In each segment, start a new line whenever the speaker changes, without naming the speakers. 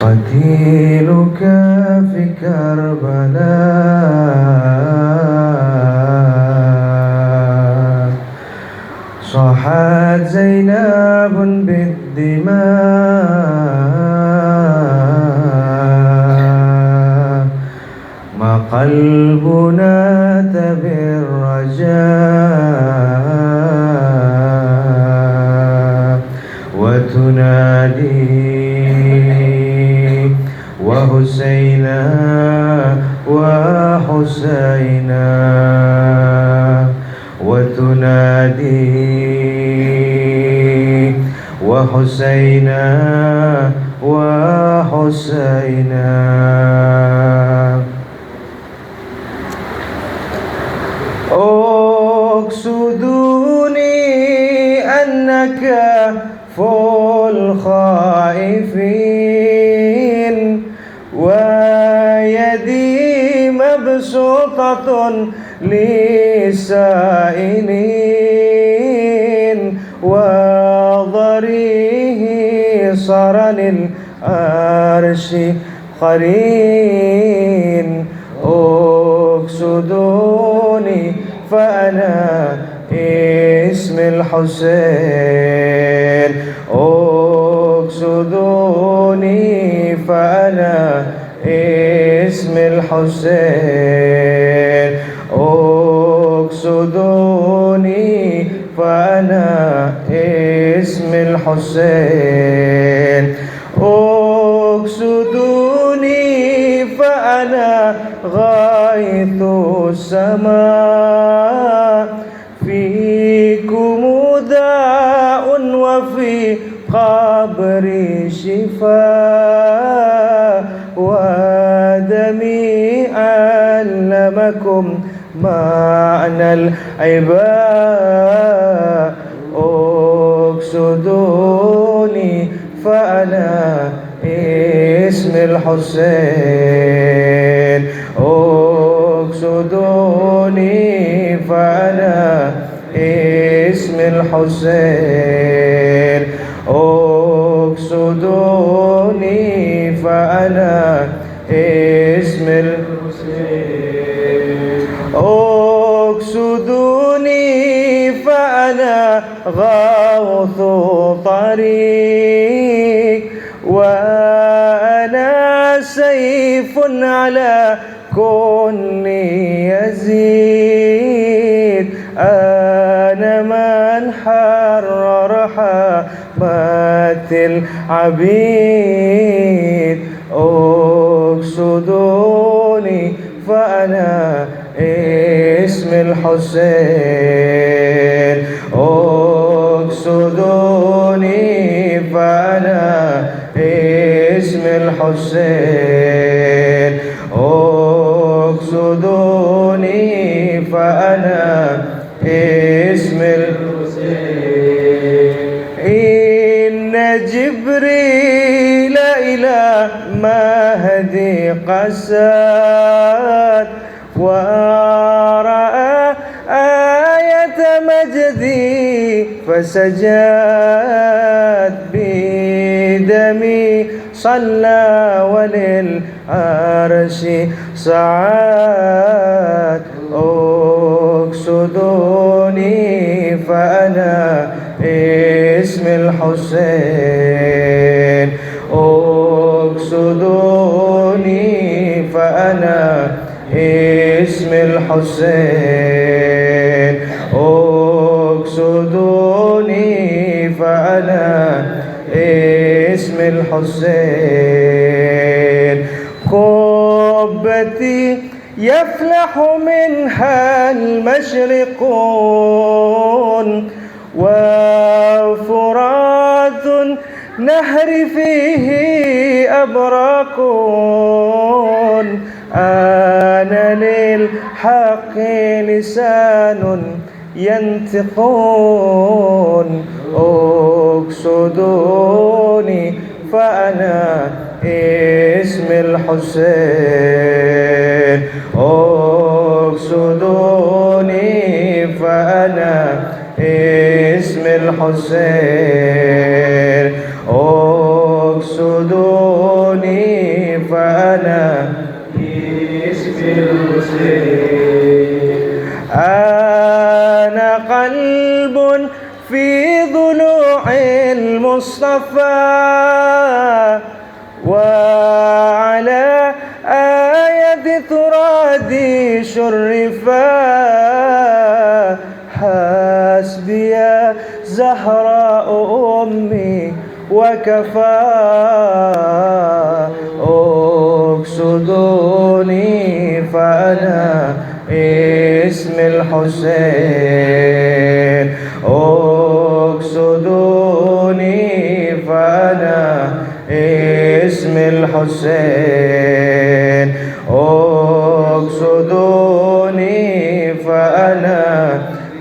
قتيلك في كربلاء صاحت زينب بالدماء ما قلبنا تبي الرجاء وتنادي وحسينا وحسينا وتنادي وحسينا وحسينا أقصدوني أنك فول الخائفين ويدي مبسوطة للسائلين وضريه صار للعرش قرين أقصدوني فأنا اسم الحسين أقصدوني فأنا اسم الحسين أقصدوني فأنا اسم الحسين أقصدوني فأنا غاية السماء فيكم داء وفي قبري شفاء ودمي علمكم معنى العباء أقصدوني فأنا اسم الحسين أقصدوني فأنا اسم الحسين أقصدوني فأنا اسم الحسين أقصدوني فأنا غوث طريق وأنا سيف على كل يزيد أنا من حرر حماة العبيد أقصدوني فأنا اسم الحسين أقصدوني فأنا اسم الحسين أقصدوني فأنا اسم الحسين إن جبريل إلى مهدي قسد ورأى آية مجدي فسجد بدمي صلى وللعرش سعاد أقصدوني فأنا اسم الحسين أقصدوني فأنا اسم الحسين أقصدوني فأنا اسم الحسين قبتي يفلح منها المشرقون وفرات نهر فيه أبرق أنا للحق لسان ينطقون أقصدوني فأنا اسم الحسين أقصدوني فأنا اسم الحسين أقصدوني المصطفى وعلى آية ترادي شرفا حسبي زهراء أمي وكفى أقصدوني فأنا اسم الحسين أقصدوني فأنا اسم الحسين أقصدوني فأنا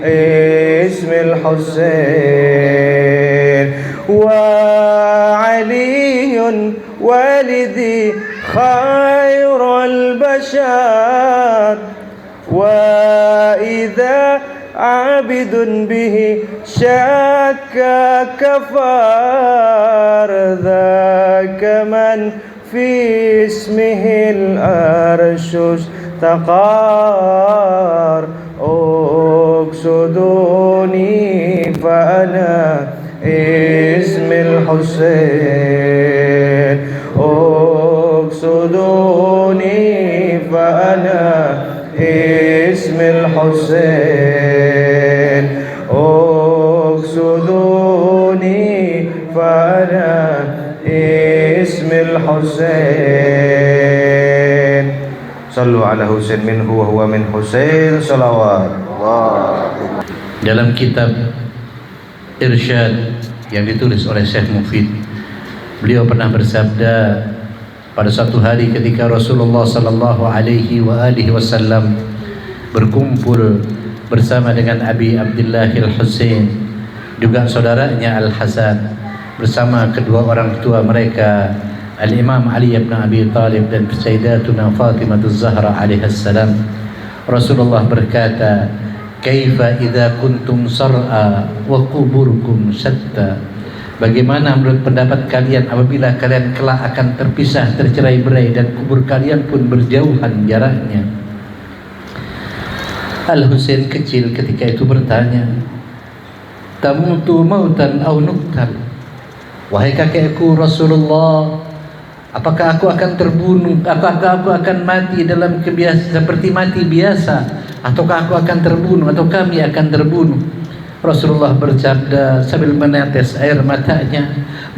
اسم الحسين وعلي والدي خير البشر وإذا عابد به شك كفار ذاك من في اسمه الأرش استقار أقصدوني فأنا اسم الحسين أقصدوني فأنا اسم الحسين أقصدوني فأنا اسم الحسين صلوا على حسين منه وهو من حسين صلوات الله.
Dalam kitab Irsyad yang ditulis oleh Syekh Mufid, beliau pernah bersabda pada suatu hari ketika Rasulullah sallallahu alaihi wasallam berkumpul bersama dengan Abi Abdullah Al-Husain, juga saudaranya Al-Hasan, bersama kedua orang tua mereka Al-Imam Ali bin Abi Thalib dan Sayyidatuna Fatimah Az-Zahra alaihas salam. Rasulullah berkata, "Kaifa idza kuntum sar'a wa quburukum syatta?" Bagaimana menurut pendapat kalian apabila kalian kelak akan terpisah, tercerai-berai dan kubur kalian pun berjauhan jaraknya? Al-Husain kecil ketika itu bertanya, "Tamutu mautan aw nuqtal?" Wahai kakekku Rasulullah, apakah aku akan terbunuh? Apakah aku akan mati dalam seperti mati biasa? Ataukah aku akan terbunuh? Atau kami akan terbunuh? Rasulullah bersabda sambil menetes air matanya,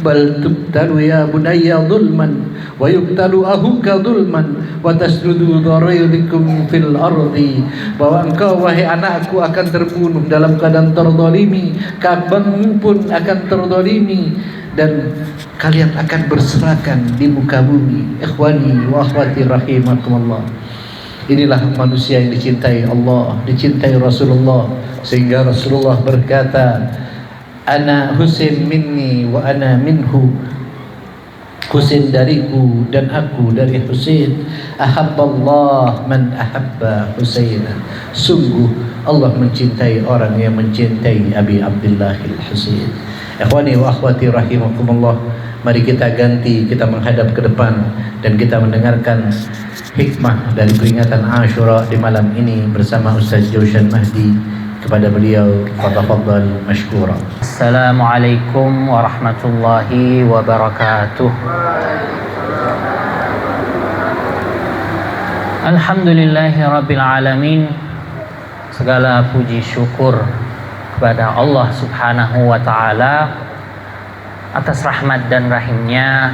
"Bal tubtalu ya bunayya zulman wa yubtalu ahuka zulman wa tasjudu dharairikum fil ardi." Bahwa engkau wahai anakku akan terbunuh dalam keadaan terzalimi, kamu pun akan terzalimi, dan kalian akan berserakan di muka bumi. Ikhwani wa akhwati rahimakumullah. Inilah manusia yang dicintai Allah, dicintai Rasulullah, sehingga Rasulullah berkata, "Ana Husain minni wa ana minhu." Husain dariku dan aku dari Husain. Ahabballah man ahabba Husaina. Sungguh Allah mencintai orang yang mencintai Abi Abdullah Al-Husain. Ikhwani wa akhwati rahimakumullah, mari kita ganti, kita menghadap ke depan dan kita mendengarkan hikmah dari peringatan Ashura di malam ini bersama Ustaz Jaushan Mahdi. Kepada beliau, fadhafadhal mashkura.
Assalamualaikum warahmatullahi wabarakatuh. Alhamdulillahi rabbil alamin. Segala puji syukur kepada Allah subhanahu wa ta'ala atas rahmat dan rahimnya.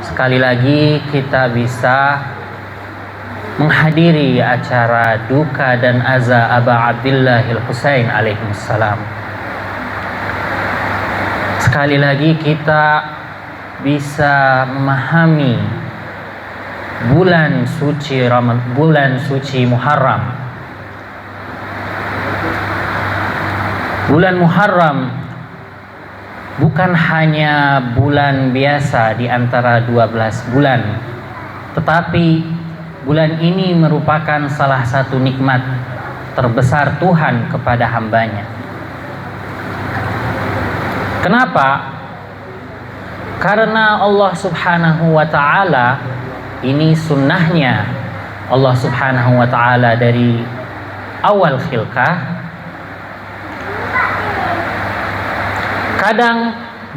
Sekali lagi kita bisa menghadiri acara duka dan aza Aba Abdullah Al-Husain alaihissalam. Sekali lagi kita bisa memahami bulan suci Muharram. Bulan Muharram bukan hanya bulan biasa di antara 12 bulan, tetapi bulan ini merupakan salah satu nikmat terbesar Tuhan kepada hambanya. Kenapa? Karena Allah subhanahu wa ta'ala, ini sunnahnya Allah subhanahu wa ta'ala dari awal khilqah. Kadang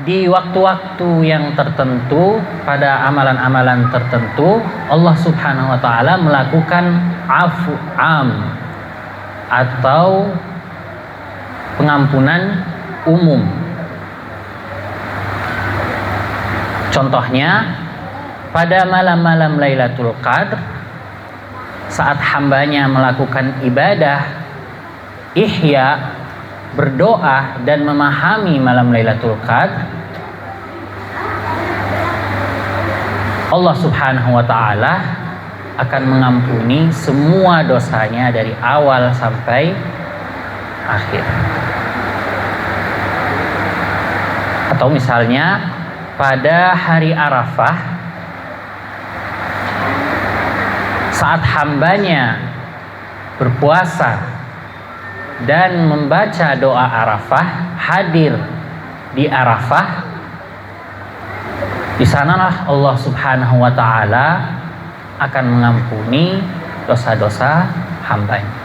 di waktu-waktu yang tertentu, pada amalan-amalan tertentu, Allah Subhanahu wa taala melakukan afu am atau pengampunan umum. Contohnya, pada malam-malam Lailatul Qadar, saat hambanya melakukan ibadah ihya, berdoa dan memahami malam Lailatul Qadar, Allah Subhanahu wa taala akan mengampuni semua dosanya dari awal sampai akhir. Atau misalnya pada hari Arafah, saat hambanya berpuasa dan membaca doa Arafah, hadir di Arafah, di sanalah Allah Subhanahu wa taala akan mengampuni dosa-dosa hambanya.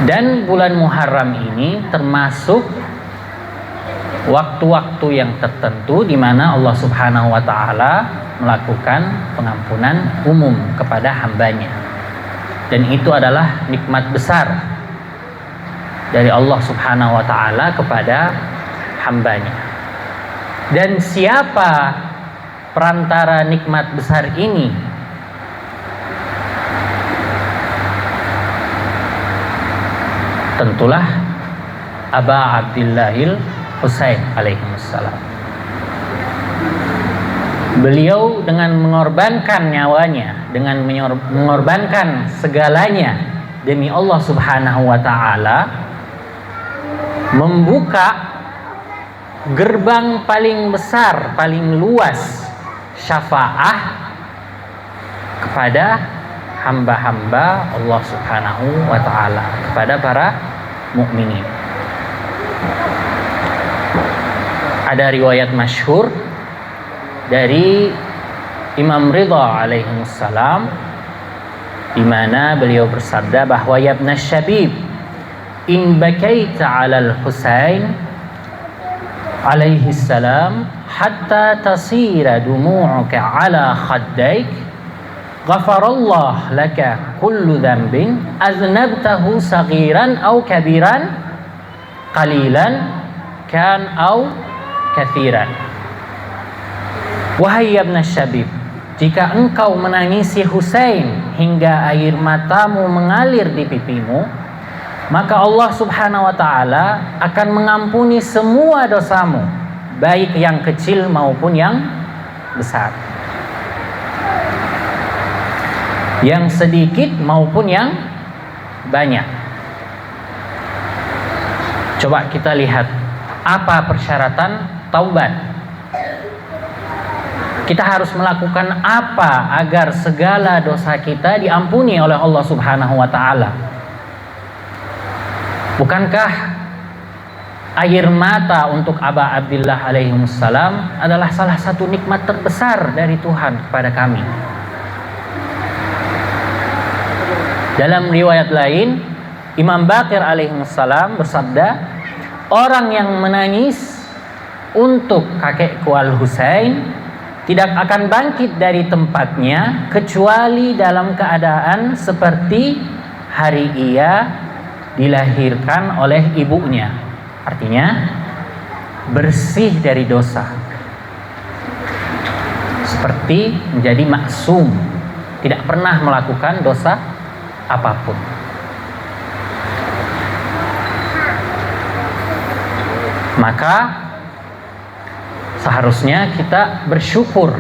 Dan bulan Muharram ini termasuk waktu-waktu yang tertentu di mana Allah Subhanahu wa taala melakukan pengampunan umum kepada hambanya. Dan itu adalah nikmat besar dari Allah Subhanahu wa taala kepada hambanya. Dan siapa perantara nikmat besar ini? Tentulah Aba Abdillahil Husain alaihissalam. Beliau dengan mengorbankan nyawanya, dengan mengorbankan segalanya demi Allah Subhanahu wa taala, membuka gerbang paling besar, paling luas syafaah kepada hamba-hamba Allah Subhanahu wa taala, kepada para mukminin. Ada riwayat masyhur dari Imam Ridha alaihissalam di mana beliau bersabda bahwa ya ibn syabib, in bakaita 'alal Husain alaihissalam hatta tasira dumu'uka 'ala khaddaik, ghafarallah laka kullu dhanbin aznabtahu saghiran aw kabiran, qalilan kan aw kathiran. Wahai ibn syabib, jika engkau menangisi Husain hingga air matamu mengalir di pipimu, maka Allah Subhanahu wa taala akan mengampuni semua dosamu, baik yang kecil maupun yang besar, yang sedikit maupun yang banyak. Coba kita lihat apa persyaratan taubat. Kita harus melakukan apa agar segala dosa kita diampuni oleh Allah Subhanahu wa taala? Bukankah air mata untuk Aba Abdillah alaihissalam adalah salah satu nikmat terbesar dari Tuhan kepada kami? Dalam riwayat lain, Imam Baqir alaihissalam bersabda, orang yang menangis untuk kakekku Al-Husain tidak akan bangkit dari tempatnya kecuali dalam keadaan seperti hari ia dilahirkan oleh ibunya. Artinya bersih dari dosa, seperti menjadi maksum, tidak pernah melakukan dosa apapun. Maka seharusnya kita bersyukur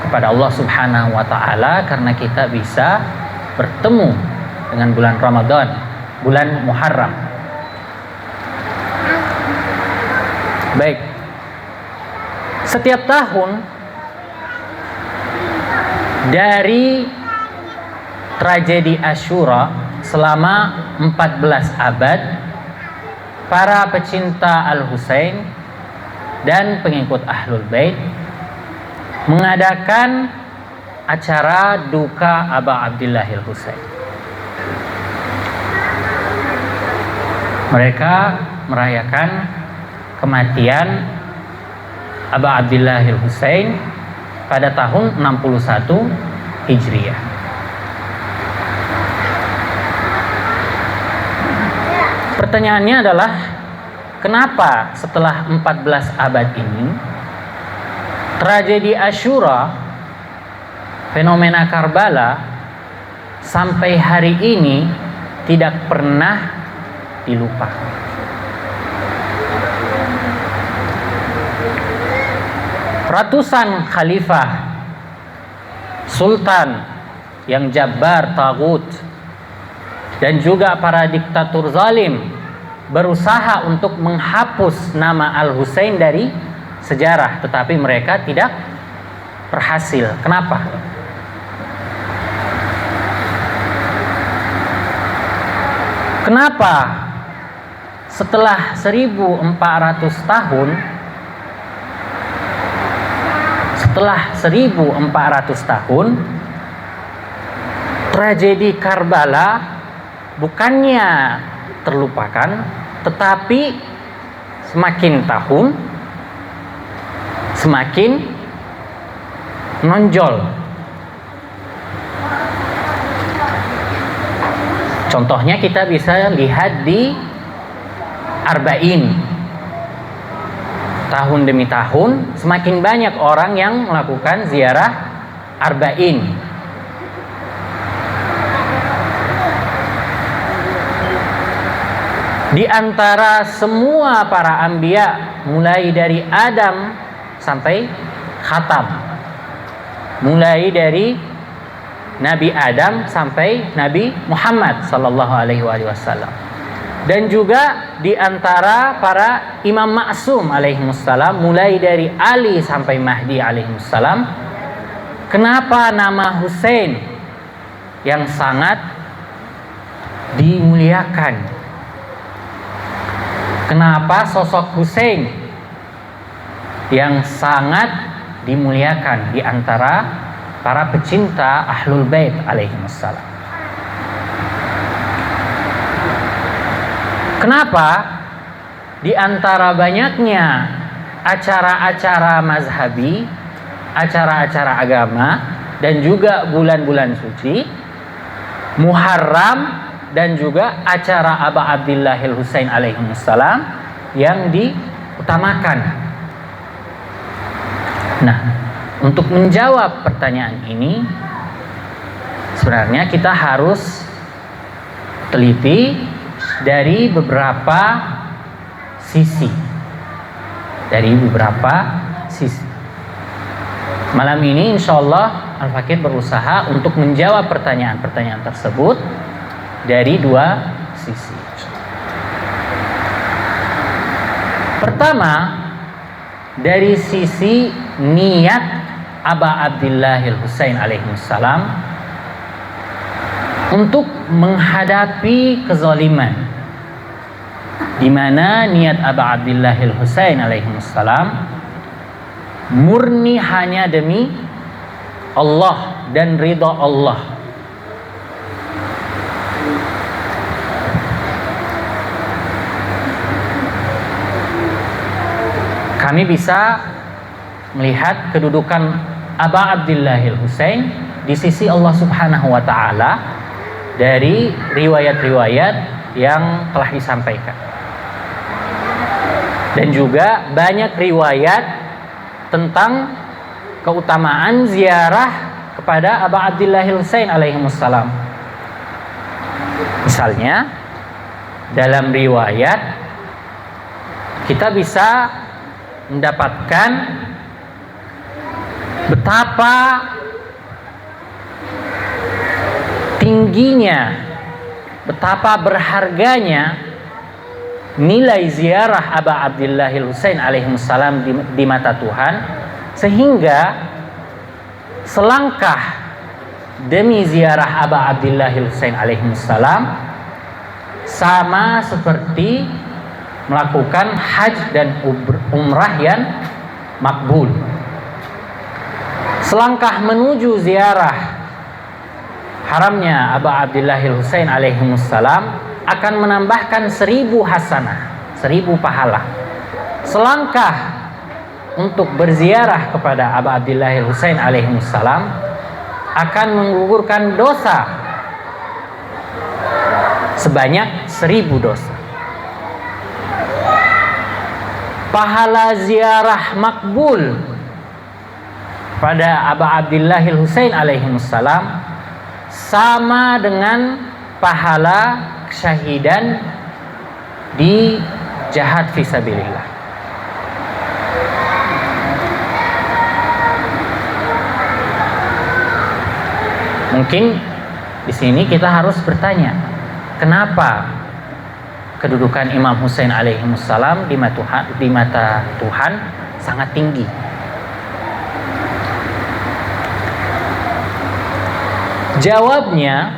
kepada Allah Subhanahu wa taala karena kita bisa bertemu dengan bulan Ramadan, bulan Muharram. Baik. Setiap tahun dari tragedi Asyura selama 14 abad, para pecinta Al-Husain dan pengikut Ahlul Bait mengadakan acara duka Aba Abdillahil Husain. Mereka merayakan kematian Aba Abdillahil Husain pada tahun 61 Hijriah. Pertanyaannya adalah, kenapa setelah 14 abad ini tragedi Asyura, fenomena Karbala sampai hari ini tidak pernah dilupakan? Ratusan khalifah, sultan yang jabbar, tagut, dan juga para diktator zalim berusaha untuk menghapus nama Al-Husain dari sejarah, tetapi mereka tidak berhasil. Kenapa? Kenapa setelah 1400 tahun, tragedi Karbala bukannya terlupakan, tetapi semakin tahun semakin menonjol. Contohnya kita bisa lihat di Arba'in. Tahun demi tahun semakin banyak orang yang melakukan ziarah Arba'in. Di antara semua para anbiya, mulai dari Adam sampai Khatam, mulai dari Nabi Adam sampai Nabi Muhammad sallallahu alaihi wasallam, dan juga di antara para imam maksum alaihimussalam, mulai dari Ali sampai Mahdi alaihimussalam. Kenapa nama Husain yang sangat dimuliakan? Kenapa sosok Husain yang sangat dimuliakan di antara para pecinta Ahlul Bait alaihimussalam? Kenapa di antara banyaknya acara-acara mazhabi, acara-acara agama, dan juga bulan-bulan suci, Muharram dan juga acara Aba Abdillahil Husain alaihimussalam yang diutamakan? Nah, untuk menjawab pertanyaan ini, sebenarnya kita harus teliti dari beberapa sisi. Malam ini insya Allah Al-Fakir berusaha untuk menjawab pertanyaan-pertanyaan tersebut dari dua sisi. Pertama, dari sisi niat Aba Abdillahil Husain alaihissalam untuk menghadapi kezaliman, di mana niat Aba Abdillahil Husain alaihissalam murni hanya demi Allah dan ridha Allah. Kami bisa melihat kedudukan Aba Abdillahil Husain di sisi Allah Subhanahu wa taala dari riwayat-riwayat yang telah disampaikan. Dan juga banyak riwayat tentang keutamaan ziarah kepada Aba Abdillahil Husain alaihimussalam. Misalnya dalam riwayat kita bisa mendapatkan betapa tingginya, betapa berharganya nilai ziarah Aba Abdillahil Husain alaihissalam di mata Tuhan, sehingga selangkah demi ziarah Aba Abdillahil Husain alaihissalam sama seperti melakukan haji dan umrah yang makbul. Selangkah menuju ziarah haramnya Aba Abdillahil Husain alaihissalam akan menambahkan 1000 hasanah, 1000 pahala. Selangkah untuk berziarah kepada Aba Abdillahil Husain alaihissalam akan menggugurkan dosa sebanyak 1000 dosa. Pahala ziarah makbul pada Aba Abdillahil Husain alaihissalam sama dengan pahala kesyahidan di jihad fisabilillah. Mungkin di sini kita harus bertanya, kenapa kedudukan Imam Husain alaihissalam di mata Tuhan sangat tinggi? Jawabnya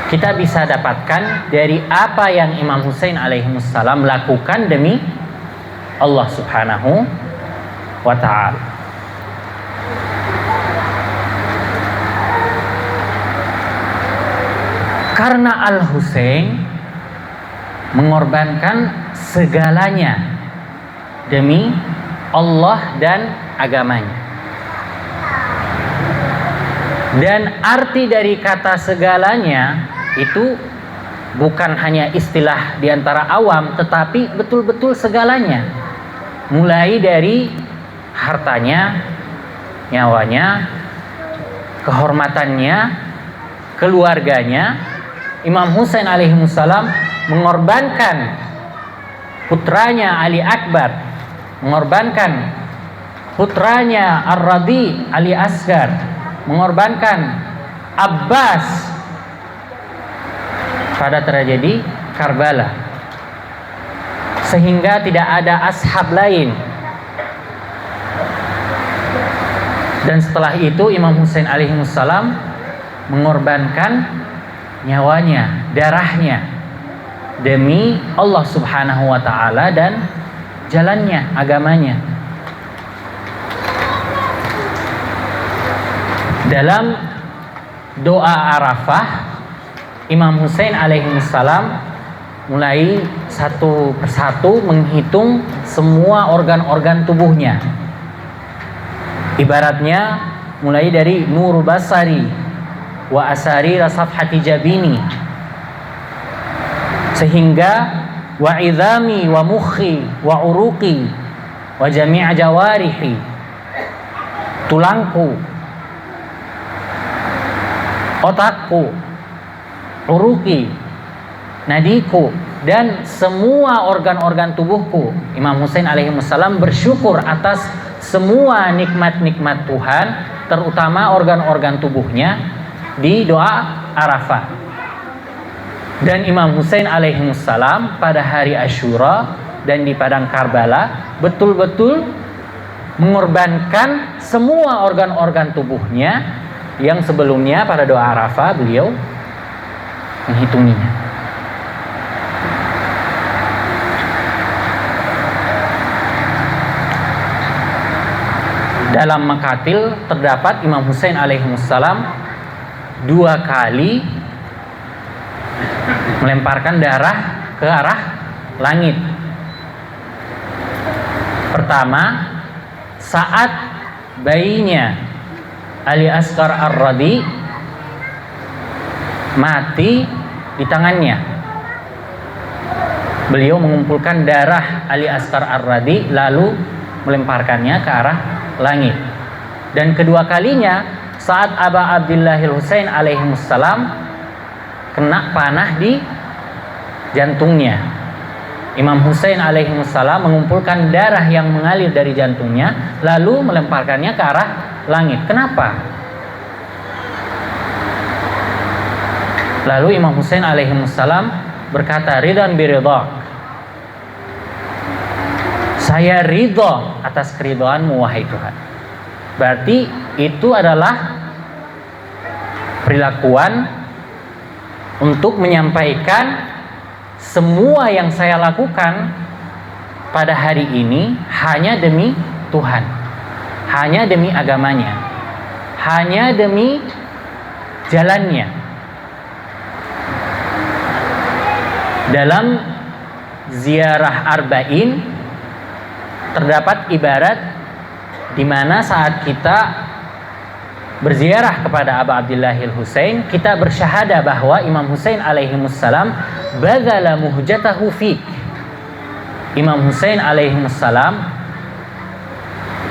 kita bisa dapatkan dari apa yang Imam Husain alaihissalam lakukan demi Allah Subhanahu wa ta'ala. Karena Al-Husain mengorbankan segalanya demi Allah dan agamanya. Dan arti dari kata segalanya itu bukan hanya istilah di antara awam, tetapi betul-betul segalanya. Mulai dari hartanya, nyawanya, kehormatannya, keluarganya. Imam Husain alaihissalam mengorbankan putranya Ali Akbar, mengorbankan putranya Ar-Radi Ali Asgar, mengorbankan Abbas pada tragedi Karbala, sehingga tidak ada ashab lain. Dan setelah itu Imam Husain alaihissalam mengorbankan nyawanya, darahnya demi Allah Subhanahu wa ta'ala dan jalannya, agamanya. Dalam doa Arafah, Imam Husain alaihissalam mulai satu persatu menghitung semua organ-organ tubuhnya. Ibaratnya mulai dari nur basari wa asari safhati jabini, sehingga wa idhami wa mukhi wa uruqi wa jami' jawarihi, tulangku, otakku, uruqi, nadiku, dan semua organ-organ tubuhku. Imam Husain alaihissalam bersyukur atas semua nikmat-nikmat Tuhan, terutama organ-organ tubuhnya di doa Arafah. Dan Imam Husain alaihissalam pada hari Asyura dan di padang Karbala betul-betul mengorbankan semua organ-organ tubuhnya yang sebelumnya pada doa Arafah beliau menghitunginya. Dalam makatil terdapat Imam Husain alaihissalam 2 kali melemparkan darah ke arah langit. Pertama, saat bayinya Ali Asgar Ar-Radi mati di tangannya, beliau mengumpulkan darah Ali Asgar Ar-Radi lalu melemparkannya ke arah langit. Dan kedua kalinya saat Aba Abdillahil Husain alaihissalam kena panah di jantungnya. Imam Husain alaihissalam mengumpulkan darah yang mengalir dari jantungnya lalu melemparkannya ke arah langit. Kenapa? Lalu Imam Husain alaihissalam berkata, ridhan biridhak, saya ridho atas keridhoanmu wahai Tuhan. Berarti itu adalah perilakuan untuk menyampaikan semua yang saya lakukan pada hari ini hanya demi Tuhan, hanya demi agamanya, hanya demi jalannya. Dalam ziarah arba'in terdapat ibarat di mana saat kita berziarah kepada Aba Abdillahil Husain, kita bersyahadah bahwa Imam Husain alaihimussalam badzala muhjatahu fik. Imam Husain alaihimussalam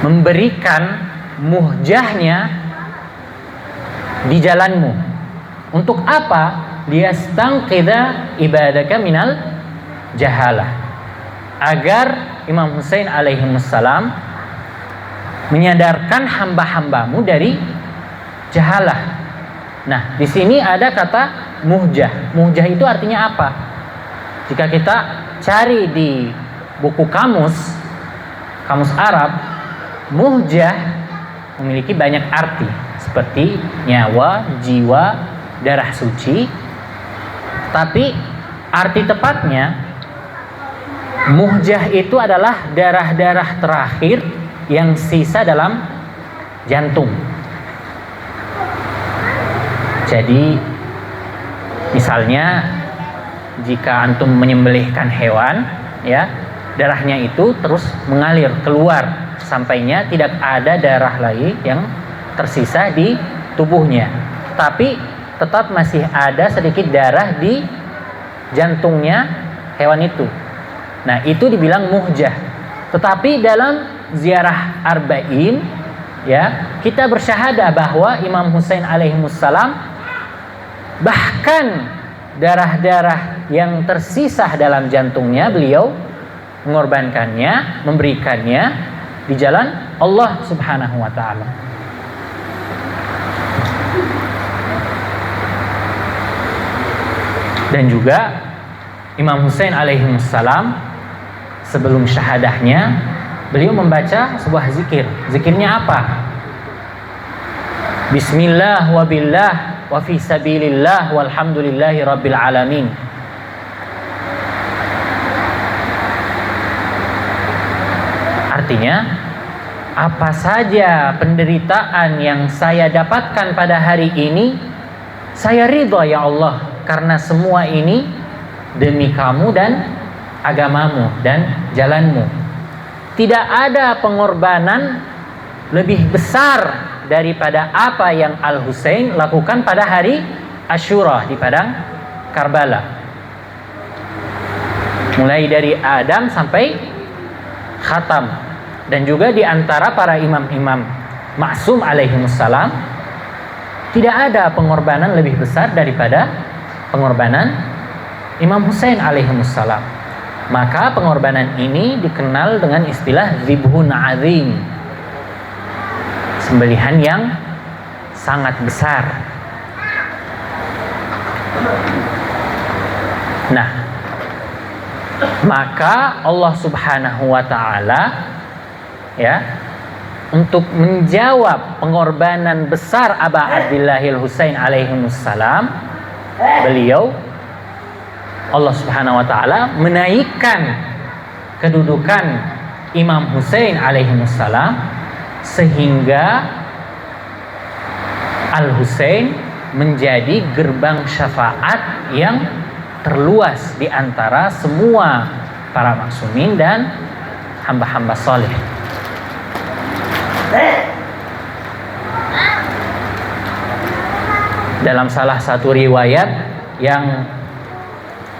memberikan muhjahnya di jalanmu. Untuk apa? Liyastanqidha ibadaka minal jahalah. Agar Imam Husain alaihimussalam menyadarkan hamba-hambamu dari jahalah. Nah, di sini ada kata muhjah. Muhjah itu artinya apa? Jika kita cari di buku kamus Arab, muhjah memiliki banyak arti seperti nyawa, jiwa, darah suci. Tapi arti tepatnya muhjah itu adalah darah-darah terakhir yang sisa dalam jantung. Jadi misalnya jika antum menyembelihkan hewan, ya, darahnya itu terus mengalir keluar sampainya tidak ada darah lagi yang tersisa di tubuhnya, tapi tetap masih ada sedikit darah di jantungnya hewan itu. Nah, itu dibilang muhjah. Tetapi dalam ziarah arba'in, ya, kita bersyahadah bahwa Imam Husain alaihimussalam bahkan darah-darah yang tersisa dalam jantungnya beliau mengorbankannya, memberikannya di jalan Allah Subhanahu wa taala. Dan juga Imam Husain alaihimussalam sebelum syahadahnya beliau membaca sebuah zikir. Zikirnya apa? Bismillah wa billah wa fi sabilillah walhamdulillahi rabbil alamin. Artinya, apa saja penderitaan yang saya dapatkan pada hari ini, saya ridha ya Allah, karena semua ini demi kamu dan agamamu dan jalanmu. Tidak ada pengorbanan lebih besar daripada apa yang Al-Husain lakukan pada hari Asyura di padang Karbala. Mulai dari Adam sampai khatam. Dan juga di antara para imam-imam maksum alaihimussalam, tidak ada pengorbanan lebih besar daripada pengorbanan Imam Husain alaihimussalam. Maka pengorbanan ini dikenal dengan istilah zibhun azim, sembelihan yang sangat besar. Nah, maka Allah Subhanahu wa taala, ya, untuk menjawab pengorbanan besar Aba Abdillahil Husain alaihimussalam, beliau, Allah Subhanahu wa taala menaikkan kedudukan Imam Husain alaihimussalam sehingga Al-Husain menjadi gerbang syafaat yang terluas di antara semua para maksumin dan hamba-hamba soleh. Dalam salah satu riwayat yang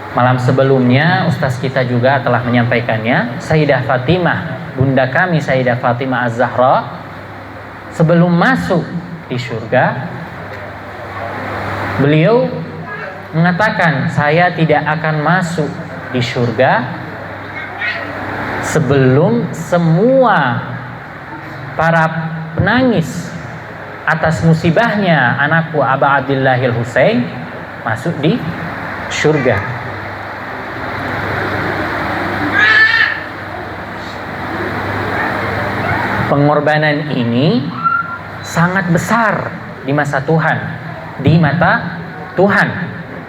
malam sebelumnya ustaz kita juga telah menyampaikannya, Sayyidah Fatimah, bunda kami Sayyidah Fatimah Az-Zahra, sebelum masuk di surga, beliau mengatakan, saya tidak akan masuk di surga sebelum semua para penangis atas musibahnya anakku Aba Abdillahil Husain masuk di surga. Pengorbanan ini sangat besar di masa Tuhan, di mata Tuhan.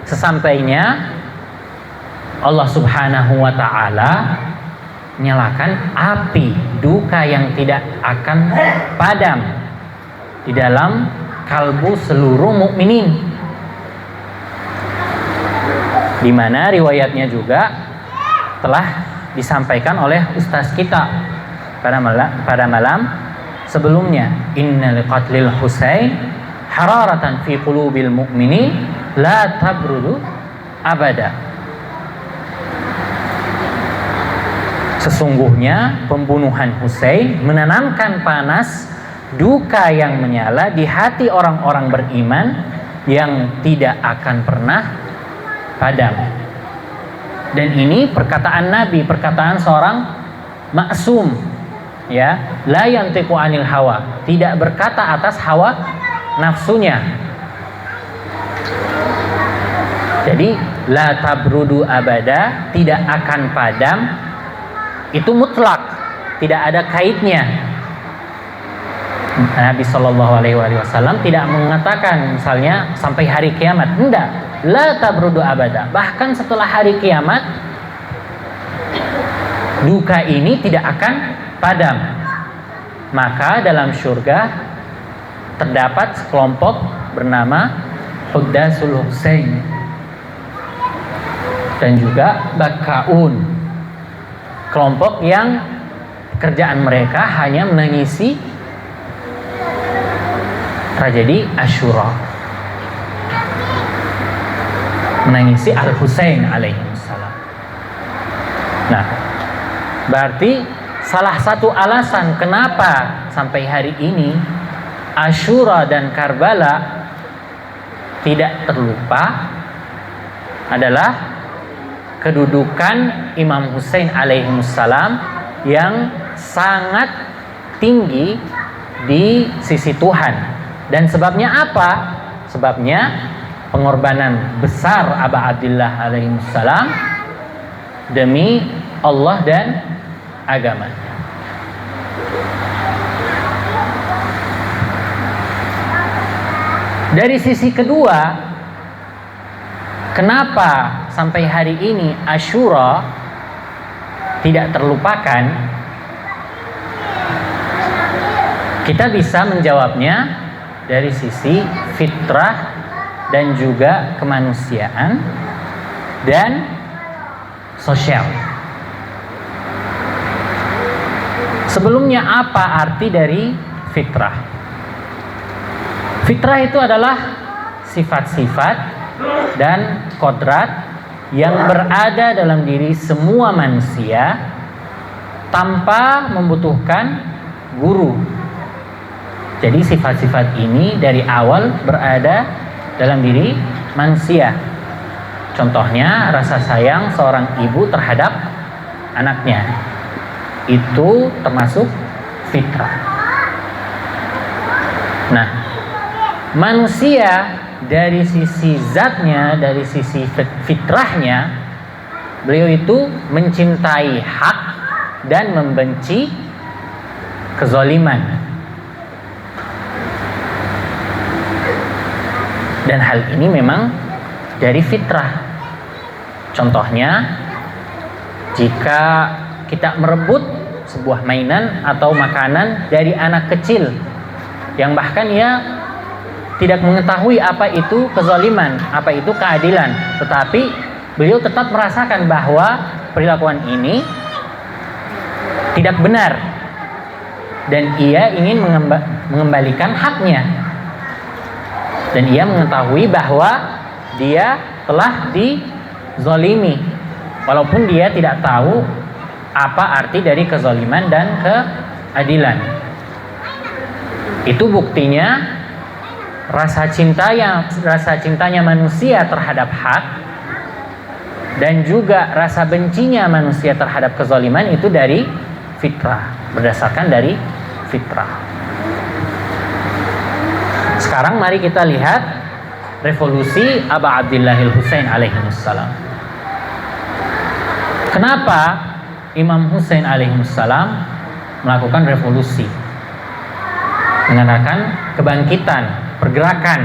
Sesampainya Allah Subhanahu wa ta'ala nyalakan api duka yang tidak akan padam di dalam kalbu seluruh mukminin, di mana riwayatnya juga telah disampaikan oleh ustaz kita pada malam sebelumnya. Innal qatlil Husain hararatan fi qulubil mu'minin la tabrudu abada. Sesungguhnya pembunuhan Husain menanamkan panas duka yang menyala di hati orang-orang beriman yang tidak akan pernah padam. Dan ini perkataan Nabi, perkataan seorang maksum, ya, la yantiqu anil hawa, tidak berkata atas hawa nafsunya. Jadi la tabrudu abada, tidak akan padam, itu mutlak, tidak ada kaitnya. Nabi Shallallahu Alaihi Wasallam tidak mengatakan misalnya sampai hari kiamat, enggak, la tabrudu abada, bahkan setelah hari kiamat duka ini tidak akan padam. Maka dalam surga terdapat sekelompok bernama Huddasul Husain dan juga Bakaun, kelompok yang pekerjaan mereka hanya mengisi tragedi Asyura, menangisi Al-Husain alaihissalam. Nah, berarti salah satu alasan kenapa sampai hari ini Asyura dan Karbala tidak terlupa adalah kedudukan Imam Husain alaihissalam yang sangat tinggi di sisi Tuhan. Dan sebabnya apa? Sebabnya pengorbanan besar Aba Abdillah alaihissalam demi Allah dan agamanya. Dari sisi kedua, kenapa sampai hari ini Asyura tidak terlupakan? Kita bisa menjawabnya dari sisi fitrah dan juga kemanusiaan dan sosial. Sebelumnya, apa arti dari fitrah? Fitrah itu adalah sifat-sifat dan kodrat yang berada dalam diri semua manusia tanpa membutuhkan guru. Jadi sifat-sifat ini dari awal berada dalam diri manusia. Contohnya rasa sayang seorang ibu terhadap anaknya. Itu termasuk fitrah. Nah, manusia dari sisi zatnya, dari sisi fitrahnya, beliau itu mencintai hak dan membenci kezaliman. Dan hal ini memang dari fitrah. Contohnya, jika kita merebut sebuah mainan atau makanan dari anak kecil yang bahkan ia tidak mengetahui apa itu kezaliman, apa itu keadilan, tetapi beliau tetap merasakan bahwa perilakuan ini tidak benar dan ia ingin mengembalikan haknya. Dan ia mengetahui bahwa dia telah dizalimi, walaupun dia tidak tahu apa arti dari kezaliman dan keadilan. Itu buktinya rasa cintanya manusia terhadap hak dan juga rasa bencinya manusia terhadap kezaliman itu dari fitrah, berdasarkan dari fitrah. Sekarang mari kita lihat revolusi Aba Abdillahil Husain alaihissalam. Kenapa Imam Husain alaihissalam melakukan revolusi? Mengadakan kebangkitan, pergerakan.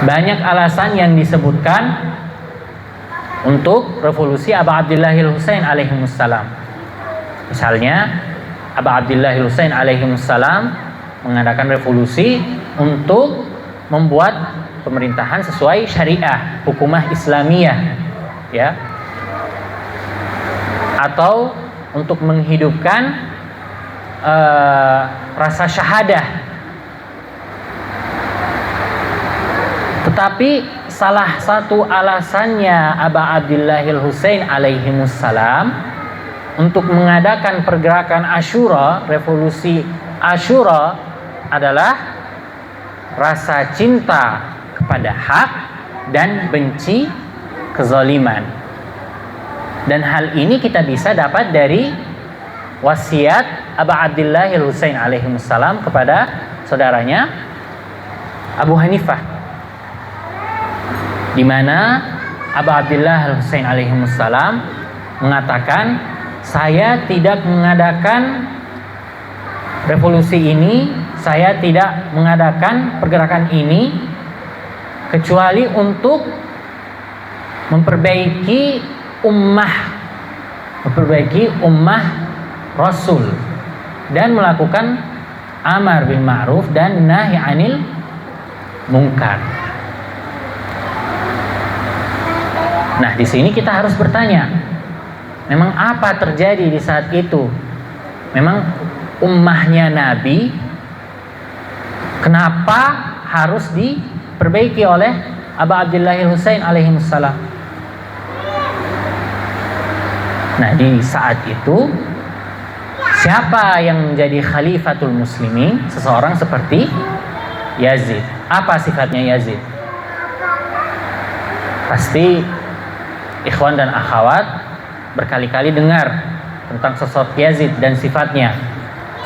Banyak alasan yang disebutkan untuk revolusi Aba Abdillahil Husain alaihissalam. Misalnya, Aba Abdillahil Husain alaihissalam mengadakan revolusi untuk membuat pemerintahan sesuai syariah, hukumah Islamiyah, ya. Atau untuk menghidupkan rasa syahadah. Tetapi salah satu alasannya Aba Abdillahil Husain alaihimussalam untuk mengadakan pergerakan Asyura, revolusi Asyura, adalah rasa cinta kepada hak dan benci kezaliman. Dan hal ini kita bisa dapat dari wasiat Aba Abdillahil Husain alaihimussalam kepada saudaranya Abu Hanifah, di mana Aba Abdillahil Husain alaihimussalam mengatakan, saya tidak mengadakan revolusi ini, saya tidak mengadakan pergerakan ini kecuali untuk memperbaiki ummah Rasul dan melakukan amar bil ma'ruf dan nahi anil munkar. Nah, di sini kita harus bertanya, memang apa terjadi di saat itu? Memang ummahnya Nabi kenapa harus diperbaiki oleh Aba Abdillahil Husain alaihimussalam? Nah, di saat itu siapa yang menjadi khalifatul muslimin? Seseorang seperti Yazid. Apa sifatnya Yazid? Pasti ikhwan dan akhwat berkali-kali dengar tentang sosok Yazid dan sifatnya.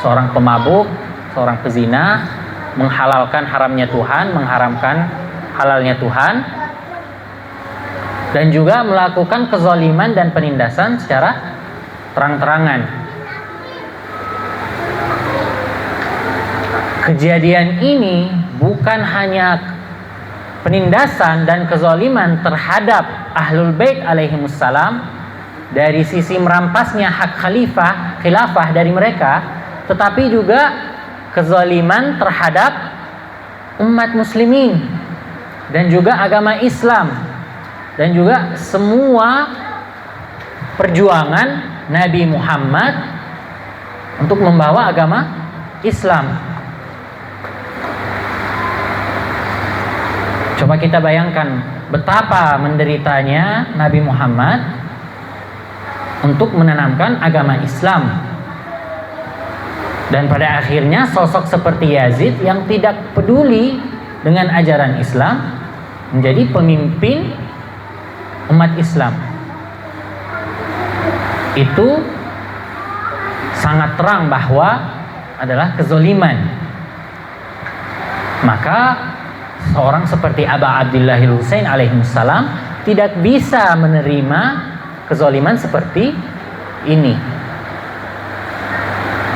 Seorang pemabuk, seorang pezina, menghalalkan haramnya Tuhan, mengharamkan halalnya Tuhan, dan juga melakukan kezaliman dan penindasan secara terang-terangan. Kejadian ini bukan hanya penindasan dan kezaliman terhadap Ahlul Bait alaihimussalam dari sisi merampasnya hak khilafah dari mereka, tetapi juga kezaliman terhadap umat muslimin dan juga agama Islam, dan juga semua perjuangan Nabi Muhammad untuk membawa agama Islam. Coba kita bayangkan betapa menderitanya Nabi Muhammad untuk menanamkan agama Islam. Dan pada akhirnya sosok seperti Yazid yang tidak peduli dengan ajaran Islam menjadi pemimpin umat Islam. Itu sangat terang bahwa adalah kezaliman. Maka seorang seperti Aba Abdillahil Husain alaihissalam tidak bisa menerima kezaliman seperti ini.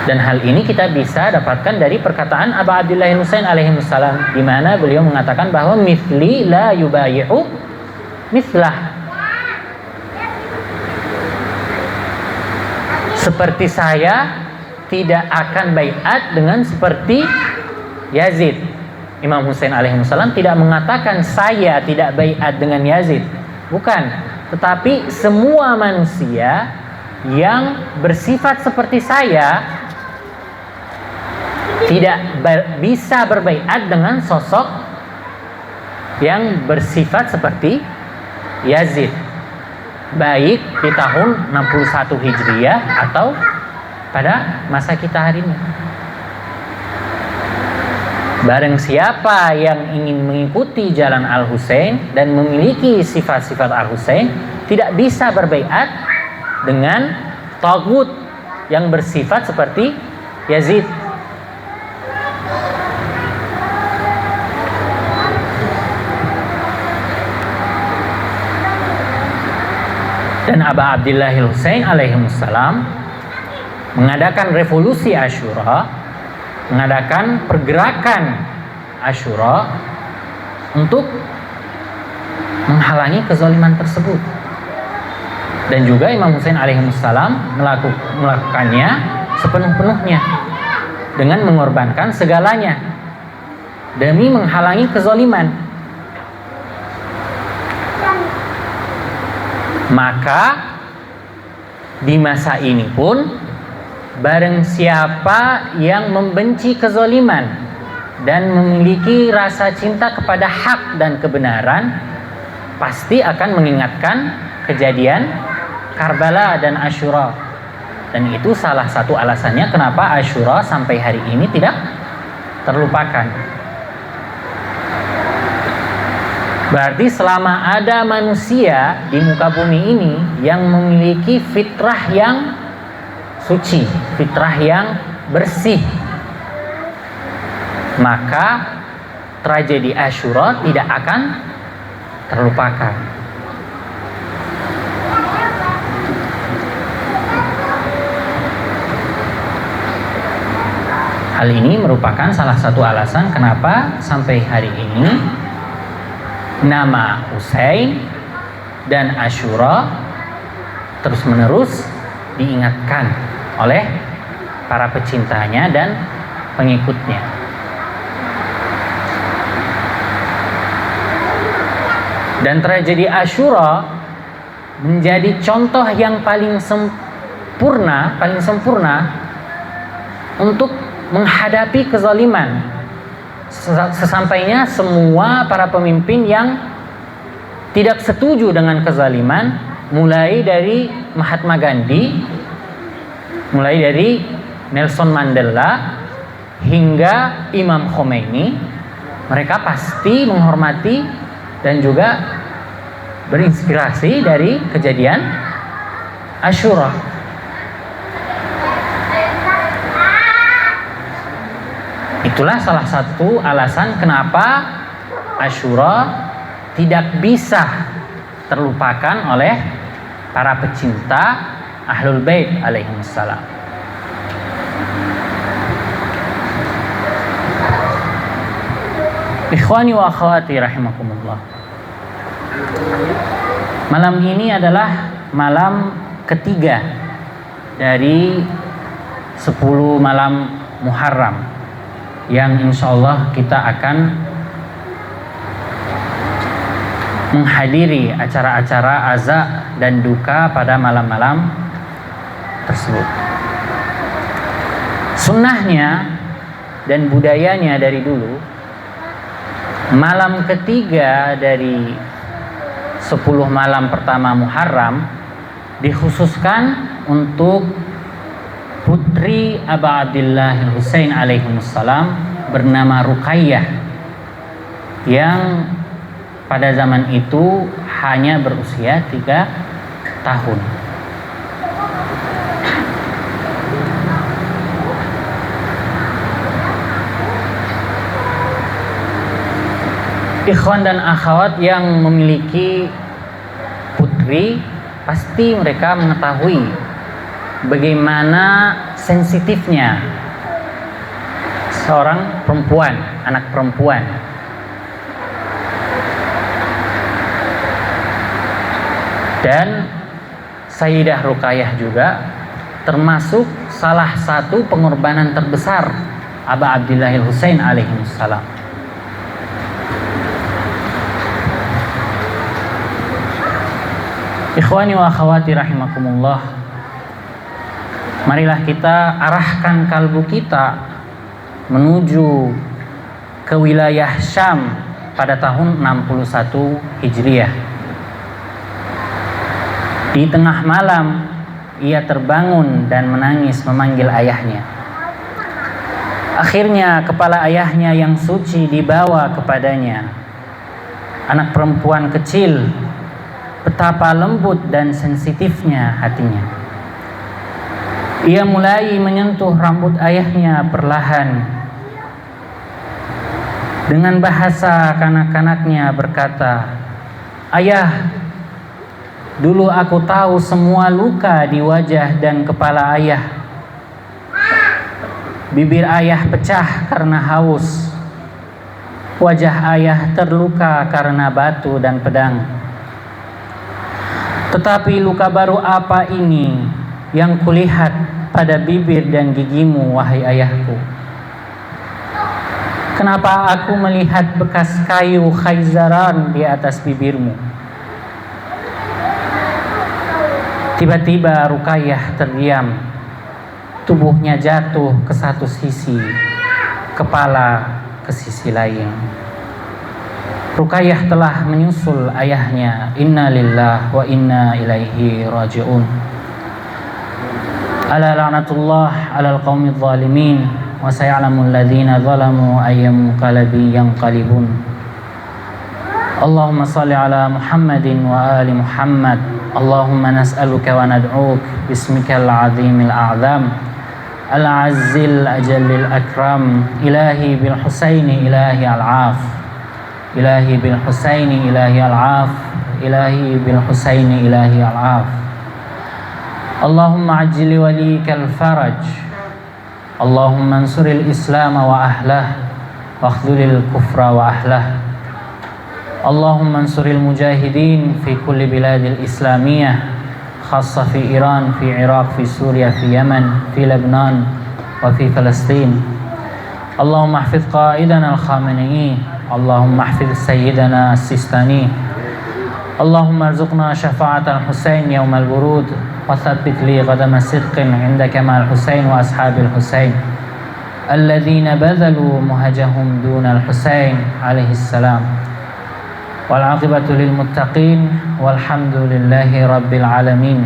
Dan hal ini kita bisa dapatkan dari perkataan Aba Abdillahil Husain alaihissalam, di mana beliau mengatakan bahwa mithli la yubayi'u mithlah. Seperti saya tidak akan baiat dengan seperti Yazid. Imam Husain alaihissalam tidak mengatakan saya tidak baiat dengan Yazid, bukan, tetapi semua manusia yang bersifat seperti saya tidak bisa berbaiat dengan sosok yang bersifat seperti Yazid, baik di tahun 61 Hijriah atau pada masa kita hari ini. Barang siapa yang ingin mengikuti jalan Al-Husain dan memiliki sifat-sifat Al-Husain tidak bisa berbaiat dengan tagut yang bersifat seperti Yazid. Dan Aba Abdillahil Husain alaihissalam mengadakan revolusi Asyura, mengadakan pergerakan Asyura untuk menghalangi kezaliman tersebut. Dan juga Imam Husain alaihissalam melakukannya sepenuh-penuhnya dengan mengorbankan segalanya demi menghalangi kezaliman. Maka di masa ini pun barang siapa yang membenci kezaliman dan memiliki rasa cinta kepada hak dan kebenaran, pasti akan mengingatkan kejadian Karbala dan Asyura. Dan itu salah satu alasannya kenapa Asyura sampai hari ini tidak terlupakan. Berarti selama ada manusia di muka bumi ini yang memiliki fitrah yang suci, fitrah yang bersih, maka tragedi Asyura tidak akan terlupakan. Hal ini merupakan salah satu alasan kenapa sampai hari ini nama Husain dan Asyura terus-menerus diingatkan oleh para pecintanya dan pengikutnya. Dan tragedi Asyura menjadi contoh yang paling sempurna untuk menghadapi kezaliman. Sesampainya semua para pemimpin yang tidak setuju dengan kezaliman, mulai dari Mahatma Gandhi, mulai dari Nelson Mandela hingga Imam Khomeini, mereka pasti menghormati dan juga berinspirasi dari kejadian Asyura. Itulah salah satu alasan kenapa Asyura tidak bisa terlupakan oleh para pecinta Ahlul Bait alaihimussalam. Ikhwani wa akhwati rahimakumullah. Malam ini adalah malam ketiga dari 10 malam Muharram yang insyaallah kita akan menghadiri acara-acara aza dan duka pada malam-malam tersebut. Sunnahnya dan budayanya dari dulu, malam ketiga dari 10 malam pertama Muharram dikhususkan untuk putri Aba Abdillah Husain alaihimussalam bernama Ruqayyah, yang pada zaman itu hanya berusia 3 tahun. Ikhwan dan akhwat yang memiliki putri, pasti mereka mengetahui bagaimana sensitifnya seorang perempuan, anak perempuan. Dan Sayyidah Ruqayyah juga termasuk salah satu pengorbanan terbesar Aba Abdillahil Husain alaihissalam. Ikhwani wa akhwati rahimakumullah, marilah kita arahkan kalbu kita menuju ke wilayah Syam pada tahun 61 Hijriah. Di tengah malam ia terbangun dan menangis memanggil ayahnya. Akhirnya kepala ayahnya yang suci dibawa kepadanya. Anak perempuan kecil, betapa lembut dan sensitifnya hatinya. Ia mulai menyentuh rambut ayahnya perlahan. Dengan bahasa kanak-kanaknya berkata, "Ayah, dulu aku tahu semua luka di wajah dan kepala ayah. Bibir ayah pecah karena haus. Wajah ayah terluka karena batu dan pedang. Tetapi luka baru apa ini yang kulihat pada bibir dan gigimu, wahai ayahku? Kenapa aku melihat bekas kayu khayzaran di atas bibirmu? Tiba-tiba Ruqayyah terdiam. Tubuhnya jatuh ke satu sisi, kepala ke sisi lain. Ruqayyah telah menyusul ayahnya. Inna lillahi wa inna ilaihi raji'un. Ala la'natullah ala alqaumidz zalimin wa sayalamu alladhina zalamu ayyam qalbi yanqalibun. Allahumma salli ala Muhammadin wa ali Muhammad. Allahumma nas'aluka wa nad'uk bismikal azimil a'zam al-azzil ajallil akram. Ilahi bil Husaini ilahi al-af. Ilahi bil Husaini ilahi al-af. Ilahi bil Husaini ilahi al-af. Allahumma ajli walikal faraj. Allahumma ansuril islam wa ahlah wa akhdhulil kufra wa ahlah. Allahumma ansuril mujahidin fi kulli biladil islamiyah, khassa fi Iran, fi Iraq, fi Suria, fi Yaman, fi Lebanon, wa fi Palestin. Allahumma ahfidh qaidana al-Khamenei. Allahumma ahfidh sayyidana as-Sistani. Allahumma arzuqna syafa'at al-Husain yawm al-burud wa thabbit li qadama sidqin 'indaka ma'al Husain wa ashabil Husain alladhina badhalu muhajahum duna al-Husain alaihi salam. Wal aqibatu lil muttaqin walhamdulillahi rabbil alamin.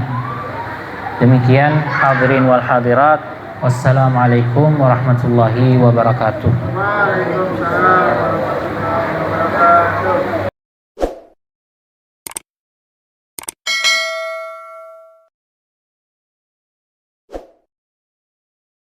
Demikian hadirin wal hadirat, wassalamualaikum warahmatullahi wabarakatuh.
Waalaikumsalam.